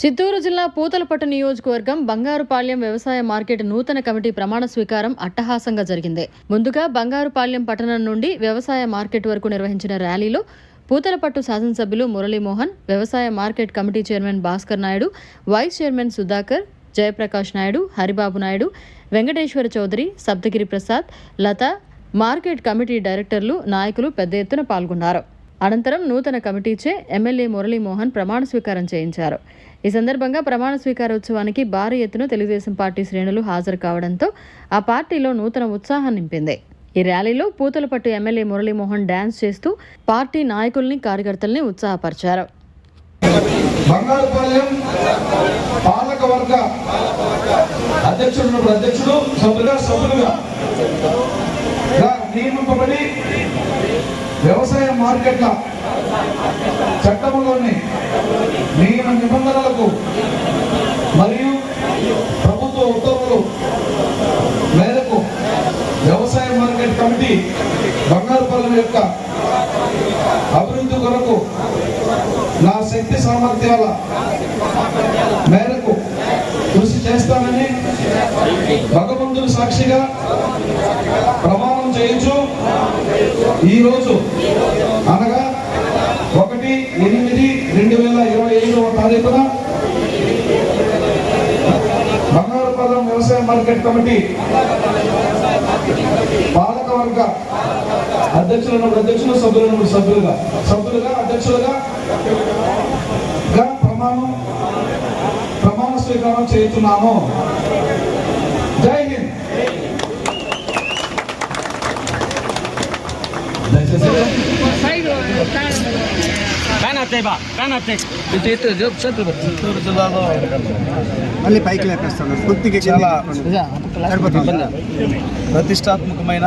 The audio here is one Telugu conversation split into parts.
చిత్తూరు జిల్లా పూతలపట్టు నియోజకవర్గం బంగారుపాళ్యం వ్యవసాయ మార్కెట్ నూతన కమిటీ ప్రమాణ స్వీకారం అట్టహాసంగా జరిగింది. ముందుగా బంగారుపాళ్యం పట్టణం నుండి వ్యవసాయ మార్కెట్ వరకు నిర్వహించిన ర్యాలీలో పూతలపట్టు శాసనసభ్యులు మురళీమోహన్, వ్యవసాయ market committee chairman Bhaskar Naidu, vice chairman Sudhakar, Jayaprakash Naidu, Haribabu Naidu, Venkateswara Chowdary, Saptagiri Prasad, Latha, market committee డైరెక్టర్లు, నాయకులు పెద్ద ఎత్తున పాల్గొన్నారు. అనంతరం నూతన కమిటీచే ఎమ్మెల్యే మురళీమోహన్ ప్రమాణ స్వీకారం చేయించారు. ఈ సందర్భంగా ప్రమాణ స్వీకారోత్సవానికి భారీ ఎత్తున తెలుగుదేశం పార్టీ శ్రేణులు హాజరు కావడంతో ఆ పార్టీలో నూతన ఉత్సాహం నింపింది. ఈ ర్యాలీలో పూతలపట్టు ఎమ్మెల్యే మురళీమోహన్ డాన్స్ చేస్తూ పార్టీ నాయకుల్ని, కార్యకర్తల్ని ఉత్సాహపరిచారు. వ్యవసాయ మార్కెట్ల చట్టంలోని నియమ నిబంధనలకు మరియు ప్రభుత్వ ఉత్తర్వులు మేరకు వ్యవసాయ మార్కెట్ కమిటీ బంగారుపాలెం యొక్క అభివృద్ధి కొరకు నా శక్తి సామర్థ్యాల మేరకు కృషి చేస్తానని భగవంతుని సాక్షిగా ప్రమాణం చేయించు. ఈరోజు అనగా 1/8/2025 తారీఖున బంగారుపాలెం వ్యవసాయ మార్కెట్ కమిటీ పాలకవర్గ అధ్యక్షులు, సభ్యులుగా అధ్యక్షులుగా ప్రమాణ స్వీకారం చేస్తున్నాను. జై హింద్. చిత్తూరు జిల్లాలో మళ్ళీ పైకి లేపేస్తాను. చాలా ప్రతిష్టాత్మకమైన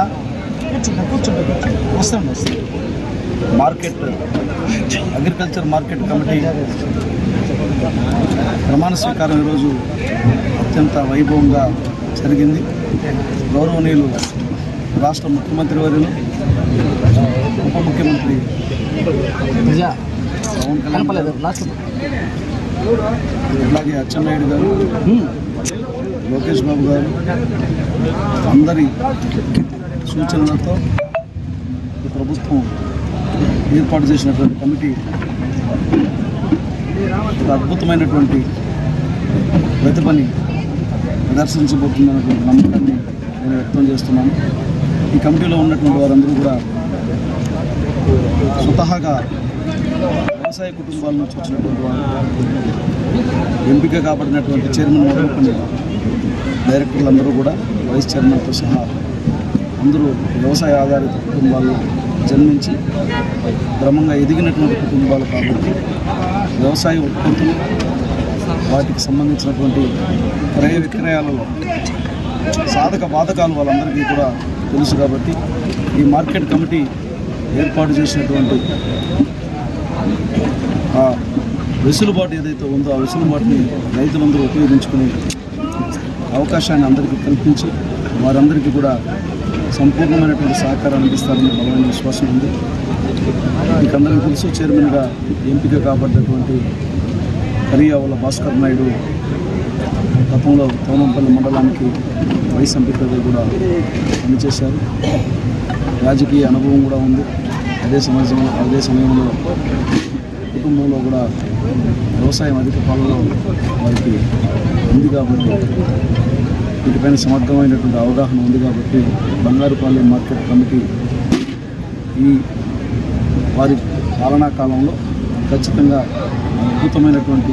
మార్కెట్ అగ్రికల్చర్ మార్కెట్ కమిటీ ప్రమాణ స్వీకారం ఈరోజు అత్యంత వైభవంగా జరిగింది. గౌరవనీయులు రాష్ట్ర ముఖ్యమంత్రి వర్యులు, ఉప ముఖ్యమంత్రి పవన్ కళ్యాణ్ గారు, అలాగే అచ్చెన్నాయుడు గారు, లోకేష్ బాబు గారు అందరి సూచనలతో ఈ ప్రభుత్వం ఏర్పాటు చేసినటువంటి కమిటీ ఒక అద్భుతమైనటువంటి ప్రతిభని ప్రదర్శించబోతుందన్నటువంటి నమ్మకాన్ని నేను వ్యక్తం చేస్తున్నాను. ఈ కమిటీలో ఉన్నటువంటి వారందరూ కూడా స్వతహాగా వ్యవసాయ కుటుంబాల నుంచి వచ్చినటువంటి వారు, ఎంపిక కాబడినటువంటి చైర్మన్ మొదలుకొని డైరెక్టర్లు అందరూ కూడా, వైస్ చైర్మన్తో సహా అందరూ వ్యవసాయ ఆధారిత కుటుంబాల్లో జన్మించి క్రమంగా ఎదిగినటువంటి కుటుంబాలు కాబట్టి వ్యవసాయ ఉత్పత్తులు, వాటికి సంబంధించినటువంటి క్రయ విక్రయాలలో సాధక బాధకాలు వాళ్ళందరికీ కూడా తెలుసు. కాబట్టి ఈ మార్కెట్ కమిటీ ఏర్పాటు చేసినటువంటి ఆ వెసులుబాటు ఏదైతే ఉందో ఆ వెసులుబాటుని రైతులందరూ ఉపయోగించుకునే అవకాశాన్ని అందరికీ కల్పించి వారందరికీ కూడా సంపూర్ణమైనటువంటి సహకారాన్ని అందిస్తారని బలమైన విశ్వాసం ఉంది. మీకు అందరికీ తెలుసు, చైర్మన్గా ఎంపిక కాబడినటువంటి కరియావుల భాస్కర్ నాయుడు గతంలో తోనంపల్లి మండలానికి వైస్ ఎంపీగా కూడా పనిచేశారు. రాజకీయ అనుభవం కూడా ఉంది. అదే సమయంలో కుటుంబంలో కూడా వ్యవసాయం అధిక పాలలో వారికి ఉంది కాబట్టి వీటిపైన సమర్థమైనటువంటి అవగాహన ఉంది. కాబట్టి బంగారుపాలెం మార్కెట్ కమిటీ ఈ వారి పాలనా కాలంలో ఖచ్చితంగా అద్భుతమైనటువంటి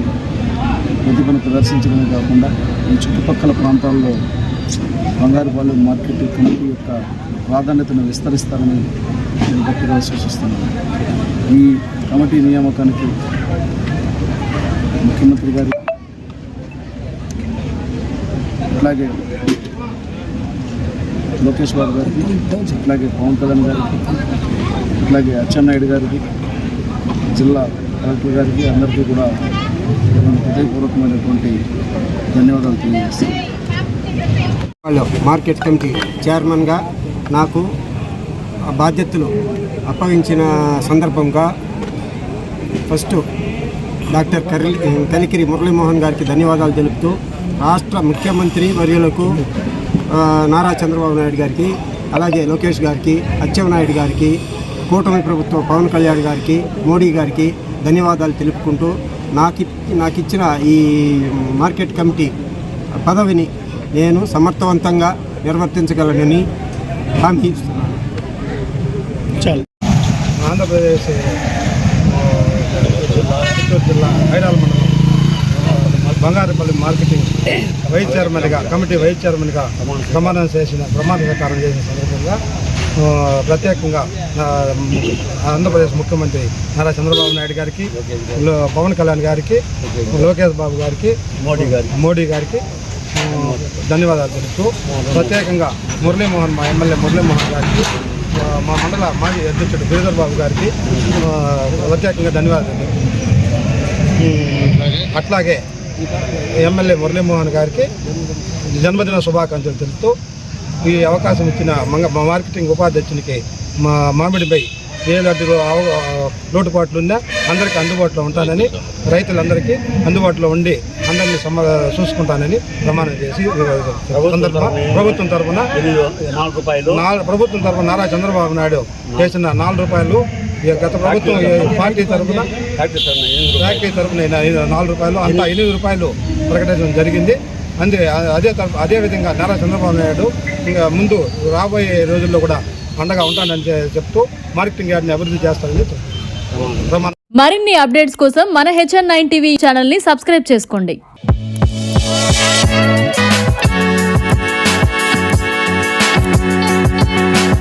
ప్రతిభను ప్రదర్శించడమే కాకుండా ఈ చుట్టుపక్కల ప్రాంతాల్లో బంగారుపాలెం మార్కెట్ కమిటీ యొక్క ప్రాధాన్యతను విస్తరిస్తారని నేను గట్టిగా విశ్వసిస్తున్నాను. ఈ కమిటీ నియామకానికి ముఖ్యమంత్రి గారి, అట్లాగే లోకేష్ బాబు గారికి, అట్లాగే పవన్ కళ్యాణ్ గారికి, అట్లాగే అచ్చెన్నాయుడు గారికి, జిల్లా కలెక్టర్ గారికి అందరికీ కూడా హృదయపూర్వకమైనటువంటి ధన్యవాదాలు తెలియజేస్తాను. మార్కెట్ కమిటీ చైర్మన్గా నాకు బాధ్యతలు అప్పగించిన సందర్భంగా ఫస్ట్ డాక్టర్ కలికిరి మురళీమోహన్ గారికి ధన్యవాదాలు తెలుపుతూ రాష్ట్ర ముఖ్యమంత్రి వర్యులకు నారా చంద్రబాబు నాయుడు గారికి, అలాగే లోకేష్ గారికి, అచ్చెన్నాయుడు గారికి, కూటమి ప్రభుత్వం పవన్ కళ్యాణ్ గారికి, మోడీ గారికి ధన్యవాదాలు తెలుపుకుంటూ నాకు ఇచ్చిన ఈ మార్కెట్ కమిటీ పదవిని నేను సమర్థవంతంగా నిర్వర్తించగలనని హామీ ఇస్తున్నాను. ఆంధ్రప్రదేశ్ చిత్తూరు జిల్లా ఐరాల మండలం బంగారుపల్లి మార్కెటింగ్ వైస్ చైర్మన్గా కమిటీ వైస్ చైర్మన్గా ప్రమాణ స్వీకారం చేసిన సందర్భంగా ప్రత్యేకంగా ఆంధ్రప్రదేశ్ ముఖ్యమంత్రి నారా చంద్రబాబు నాయుడు గారికి, పవన్ కళ్యాణ్ గారికి, లోకేష్ బాబు గారికి, మోడీ గారికి ధన్యవాదాలు తెలుపుతూ ప్రత్యేకంగా మా ఎమ్మెల్యే మురళీమోహన్ గారికి, మా మండల మాజీ అధ్యక్షుడు గిరిధర్ బాబు గారికి ప్రత్యేకంగా ధన్యవాదాలు. అట్లాగే ఎమ్మెల్యే మురళీమోహన్ గారికి జన్మదిన శుభాకాంక్షలు తెలుపుతూ ఈ అవకాశం ఇచ్చిన మార్కెటింగ్ ఉపాధ్యక్షునికి మా మామిడిపై ఏ లోటుపాట్లు ఉన్నా అందరికీ అందుబాటులో ఉంటానని, రైతులందరికీ అందుబాటులో ఉండి అందరినీ చూసుకుంటానని ప్రమాణం చేసి ప్రభుత్వం తరఫున నారా చంద్రబాబు నాయుడు చేసిన ₹4 గత ప్రభుత్వం పార్టీ తరఫున ఫ్యాక్టరీ తరఫున ₹4 అంతా ₹8 ప్రకటించడం జరిగింది. అదేవిధంగా నారా చంద్రబాబు నాయుడు ఇంకా ముందు రాబోయే రోజుల్లో కూడా అండగా ఉంటానని చెప్తూ మార్కెటింగ్ యార్డ్ని అభివృద్ధి చేస్తానని ప్రమాణం. మరిన్ని అప్డేట్స్ కోసం మన HN9 టీవీ ఛానల్ని సబ్స్క్రైబ్ చేసుకోండి.